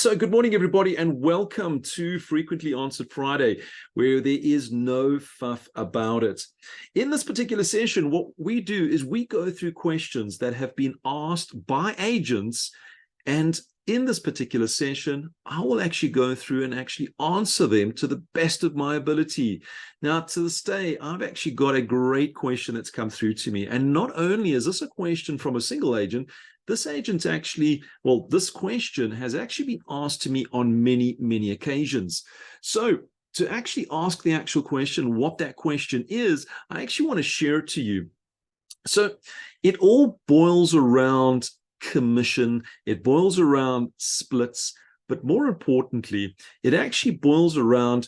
So good morning, everybody, and welcome to Frequently Answered Friday, where there is no fluff about it. In this particular session, what we do is we go through questions that have been asked by agents, and in this particular session, I will actually go through and actually answer them to the best of my ability. Now, to this day, I've actually got a great question that's come through to me, and not only is this a question from a single agent, this agent actually, well, this question has actually been asked to me on many occasions. So to actually ask the actual question, what that question is, I actually want to share it to you. So it all boils around commission, it boils around splits, but more importantly, it actually boils around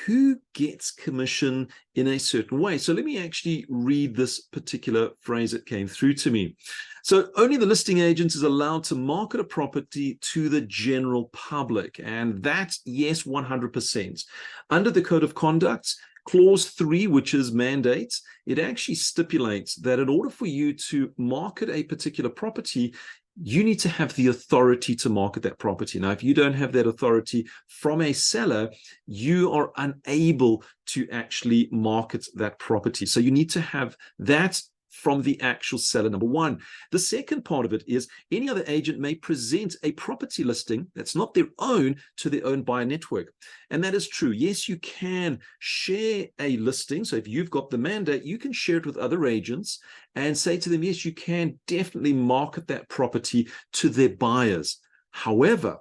who gets commission in a certain way. So let me actually read this particular phrase that came through to me. So only the listing agent is allowed to market a property to the general public. And that's yes, 100%. Under the Code of Conduct, Clause 3, which is mandates, it actually stipulates that in order for you to market a particular property, you need to have the authority to market that property. Now, if you don't have that authority from a seller, you are unable to actually market that property. So you need to have that from the actual seller, number one. The second part of it is any other agent may present a property listing that's not their own to their own buyer network. And that is true. Yes, you can share a listing. So if you've got the mandate, you can share it with other agents and say to them, yes, you can definitely market that property to their buyers. However,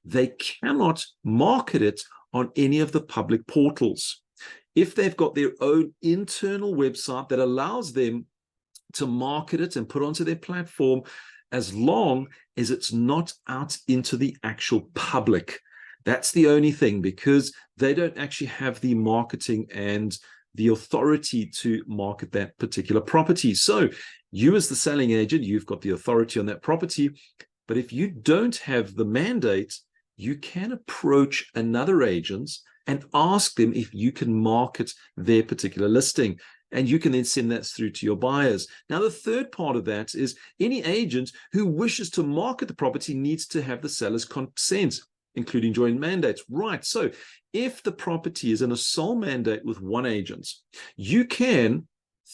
they cannot market it on any of the public portals. If they've got their own internal website that allows them to market it and put onto their platform, as long as it's not out into the actual public. That's the only thing, because they don't actually have the marketing and the authority to market that particular property. So you as the selling agent, you've got the authority on that property, but if you don't have the mandate, you can approach another agent and ask them if you can market their particular listing. And you can then send that through to your buyers. Now, the third part of that is any agent who wishes to market the property needs to have the seller's consent, including joint mandates. Right. So if the property is in a sole mandate with one agent, you can,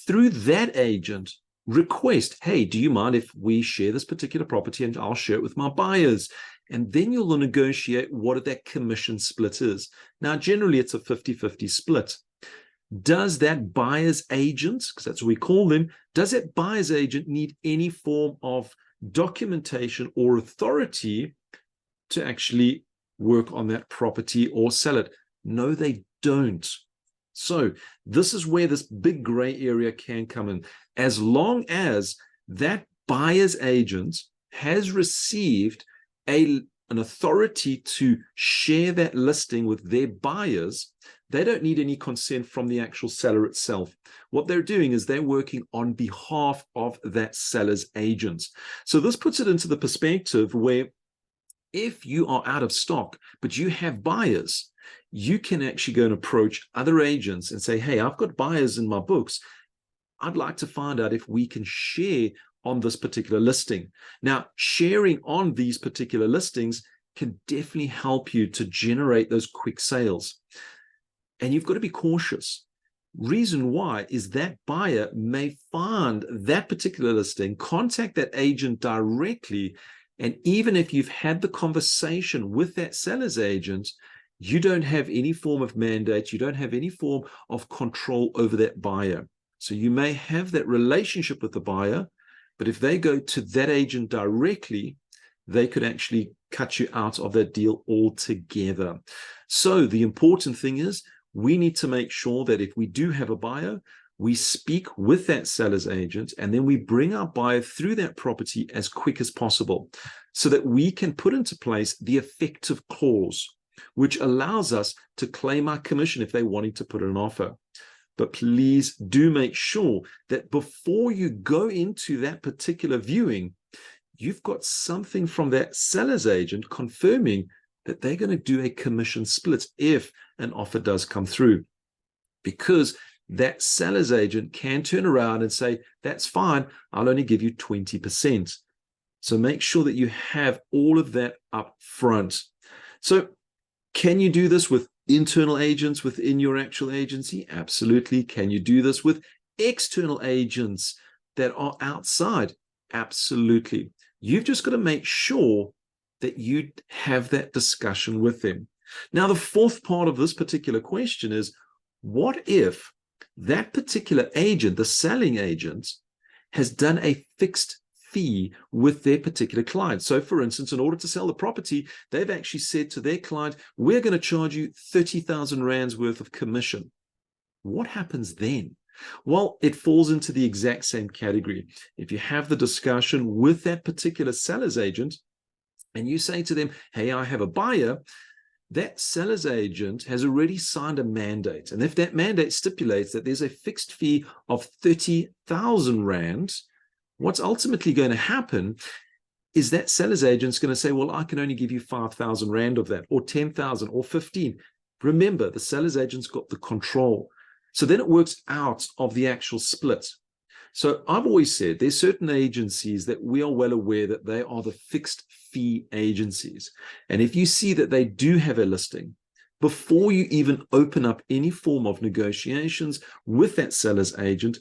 through that agent, request, hey, do you mind if we share this particular property and I'll share it with my buyers? And then you'll negotiate what that commission split is. Now, generally, it's a 50-50 split. Does that buyer's agent, because that's what we call them, does that buyer's agent need any form of documentation or authority to actually work on that property or sell it? No, they don't. So this is where this big gray area can come in. As long as that buyer's agent has received an authority to share that listing with their buyers, they don't need any consent from the actual seller itself. What they're doing is they're working on behalf of that seller's agent. So this puts it into the perspective where if you are out of stock, but you have buyers, you can actually go and approach other agents and say, hey, I've got buyers in my books. I'd like to find out if we can share on this particular listing. Now, sharing on these particular listings can definitely help you to generate those quick sales. And you've got to be cautious. Reason why is that buyer may find that particular listing, contact that agent directly, and even if you've had the conversation with that seller's agent, you don't have any form of mandate, you don't have any form of control over that buyer. So you may have that relationship with the buyer, but if they go to that agent directly, they could actually cut you out of that deal altogether. So the important thing is we need to make sure that if we do have a buyer, we speak with that seller's agent, and then we bring our buyer through that property as quick as possible so that we can put into place the effective clause, which allows us to claim our commission if they're wanting to put an offer. But please do make sure that before you go into that particular viewing, you've got something from that seller's agent confirming that they're going to do a commission split if an offer does come through. Because that seller's agent can turn around and say, that's fine, I'll only give you 20%. So make sure that you have all of that up front. So can you do this with internal agents within your actual agency? Absolutely. Can you do this with external agents that are outside? Absolutely. You've just got to make sure that you have that discussion with them. Now, the fourth part of this particular question is, what if that particular agent, the selling agent, has done a fixed fee with their particular client? So for instance, in order to sell the property, they've actually said to their client, we're going to charge you 30,000 rands worth of commission. What happens then? Well, it falls into the exact same category. If you have the discussion with that particular seller's agent and you say to them, hey, I have a buyer, that seller's agent has already signed a mandate. And if that mandate stipulates that there's a fixed fee of 30,000 rand, what's ultimately going to happen is that seller's agent's going to say, well, I can only give you 5,000 rand of that, or 10,000 or 15. Remember, the seller's agent's got the control. So then it works out of the actual split. So I've always said there's certain agencies that we are well aware that they are the fixed fee agencies. And if you see that they do have a listing, before you even open up any form of negotiations with that seller's agent,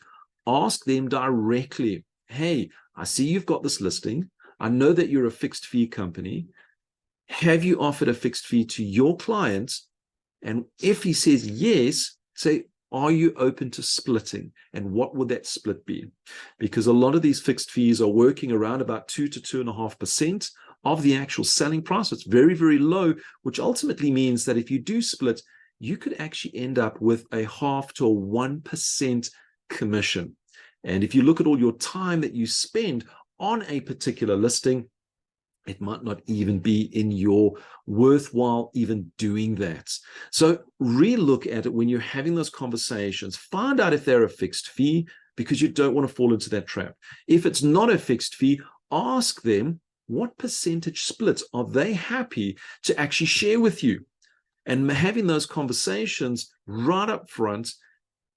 ask them directly, hey, I see you've got this listing. I know that you're a fixed fee company. Have you offered a fixed fee to your clients? And if he says yes, say, are you open to splitting? And what would that split be? Because a lot of these fixed fees are working around about 2 to 2.5% of the actual selling price. It's very, very low, which ultimately means that if you do split, you could actually end up with a 0.5 to 1% commission. And if you look at all your time that you spend on a particular listing, it might not even be in your worthwhile even doing that. So re-look at it when you're having those conversations. Find out if they're a fixed fee, because you don't want to fall into that trap. If it's not a fixed fee, ask them what percentage splits are they happy to actually share with you. And having those conversations right up front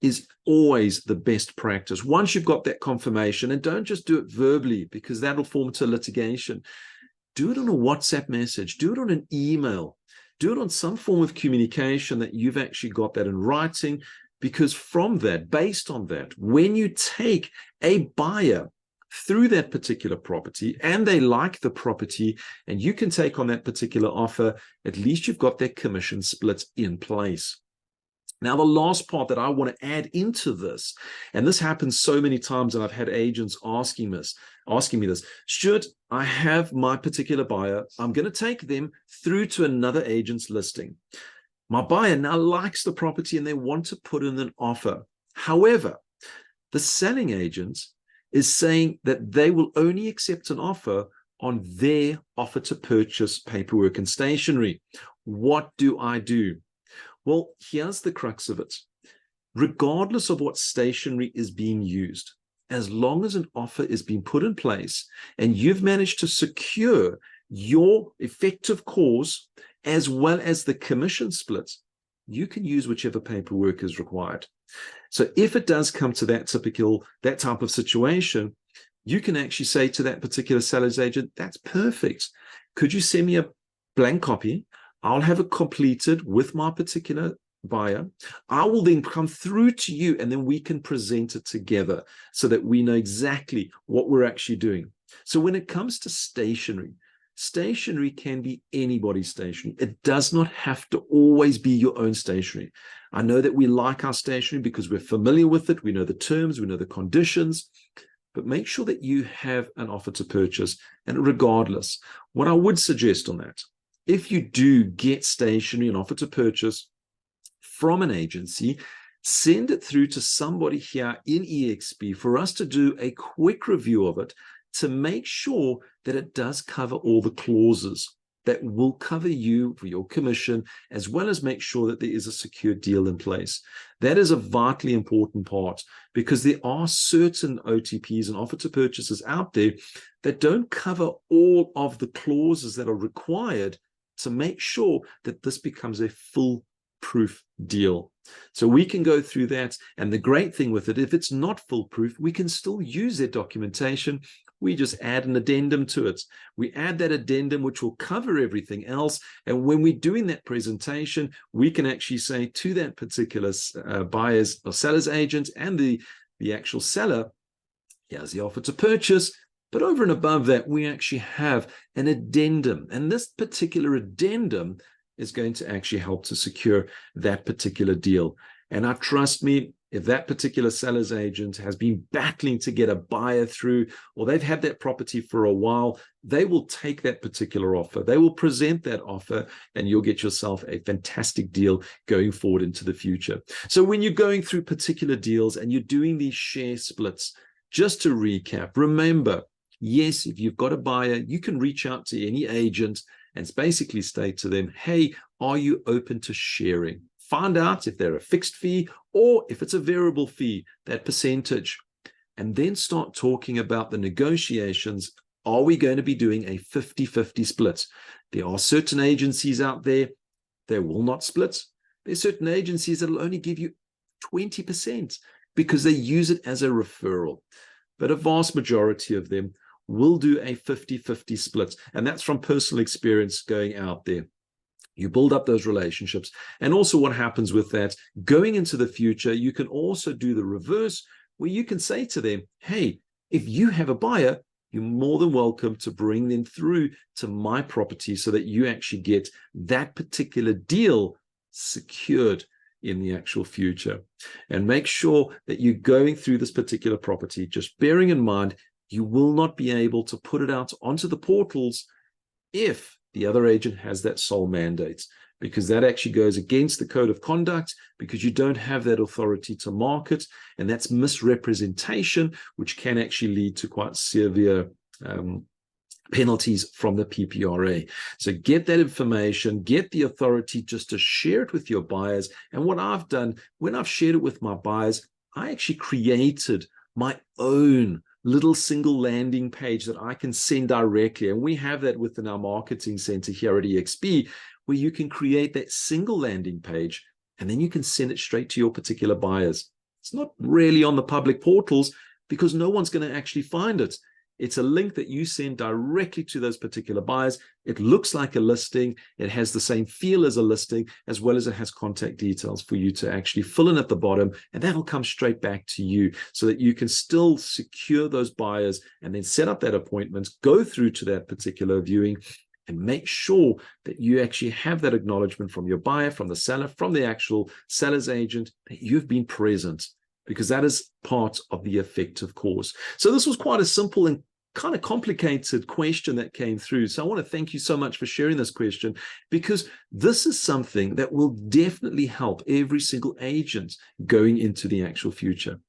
is always the best practice. Once you've got that confirmation, and don't just do it verbally, because that'll form to litigation. Do it on a WhatsApp message, do it on an email, do it on some form of communication that you've actually got that in writing, because from that, based on that, when you take a buyer through that particular property and they like the property and you can take on that particular offer, at least you've got that commission split in place. Now, the last part that I want to add into this, and this happens so many times, and I've had agents asking me this, Stuart, I have my particular buyer. I'm going to take them through to another agent's listing. My buyer now likes the property and they want to put in an offer. However, the selling agent is saying that they will only accept an offer on their offer to purchase paperwork and stationery. What do I do? Well, here's the crux of it. Regardless of what stationery is being used, as long as an offer is being put in place and you've managed to secure your effective cause as well as the commission split, you can use whichever paperwork is required. So if it does come to that type of situation, you can actually say to that particular seller's agent, that's perfect. Could you send me a blank copy? I'll have it completed with my particular buyer. I will then come through to you and then we can present it together so that we know exactly what we're actually doing. So when it comes to stationery, stationery can be anybody's stationery. It does not have to always be your own stationery. I know that we like our stationery because we're familiar with it. We know the terms, we know the conditions, but make sure that you have an offer to purchase. And regardless, what I would suggest on that, if you do get stationery and offer to purchase from an agency, send it through to somebody here in EXP for us to do a quick review of it to make sure that it does cover all the clauses that will cover you for your commission, as well as make sure that there is a secure deal in place. That is a vitally important part, because there are certain OTPs and offer to purchases out there that don't cover all of the clauses that are required to make sure that this becomes a foolproof deal. So we can go through that. And the great thing with it, if it's not foolproof, we can still use their documentation we just add an addendum to it. We add that addendum, which will cover everything else. And when we're doing that presentation, we can actually say to that particular buyer's or seller's agent and the actual seller, here's the offer to purchase. But over and above that, we actually have an addendum. And this particular addendum is going to actually help to secure that particular deal. And trust me, if that particular seller's agent has been battling to get a buyer through, or they've had that property for a while, they will take that particular offer. They will present that offer, and you'll get yourself a fantastic deal going forward into the future. So when you're going through particular deals and you're doing these share splits, just to recap, remember, yes, if you've got a buyer, you can reach out to any agent and basically state to them, hey, are you open to sharing? Find out if they're a fixed fee or if it's a variable fee, that percentage. And then start talking about the negotiations. Are we going to be doing a 50-50 split? There are certain agencies out there that will not split. There's certain agencies that will only give you 20% because they use it as a referral. But a vast majority of them will do a 50-50 split. And that's from personal experience going out there. You build up those relationships. And also what happens with that, going into the future, you can also do the reverse, where you can say to them, hey, if you have a buyer, you're more than welcome to bring them through to my property so that you actually get that particular deal secured in the actual future. And make sure that you're going through this particular property, just bearing in mind, you will not be able to put it out onto the portals if the other agent has that sole mandate, because that actually goes against the code of conduct, because you don't have that authority to market, and that's misrepresentation, which can actually lead to quite severe penalties from the PPRA. So get that information, get the authority just to share it with your buyers. And what I've done, when I've shared it with my buyers, I actually created my own little single landing page that I can send directly. And we have that within our marketing center here at EXP, where you can create that single landing page and then you can send it straight to your particular buyers. It's not really on the public portals because no one's going to actually find it. It's a link that you send directly to those particular buyers. It looks like a listing. It has the same feel as a listing, as well as it has contact details for you to actually fill in at the bottom, and that'll come straight back to you so that you can still secure those buyers and then set up that appointment, go through to that particular viewing, and make sure that you actually have that acknowledgement from your buyer, from the seller, from the actual seller's agent, that you've been present, because that is part of the effective course. So this was quite a simple and kind of complicated question that came through. So I want to thank you so much for sharing this question, because this is something that will definitely help every single agent going into the actual future.